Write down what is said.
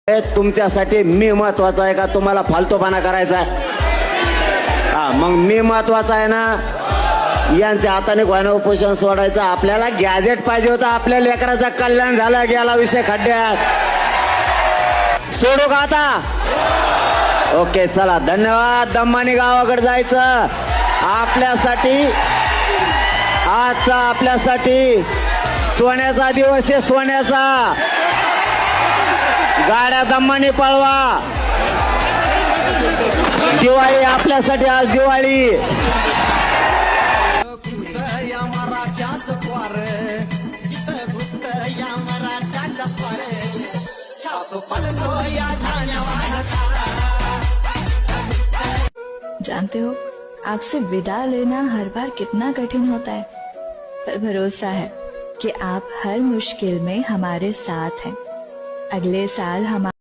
तुमच्यासाठी मी महत्वाचा आहे का तुम्हाला फालतूपणा करायचा आहे? हा, मग मी महत्वाचा आहे ना. यांच्या हाताने कोणा उपोषण सोडायचं. आपल्याला गॅजेट पाहिजे होतं. आपल्या लेकराचा कल्याण झाला, गेला विषय खड्ड्यात. सोडू का आता? ओके, चला, धन्यवाद. दम्मानी गावाकडे जायचं. आपल्यासाठी आजचा आपल्यासाठी सोन्याचा दिवस आहे, सोन्याचा. गाड्या दम्मानी पळवा. दिवाळी आपल्यासाठी, आज दिवाळी. जानते हो, आपसे विदा लेना हर बार कितना कठिन होता है, पर भरोसा है कि आप हर मुश्किल में हमारे साथ हैं। अगले साल हम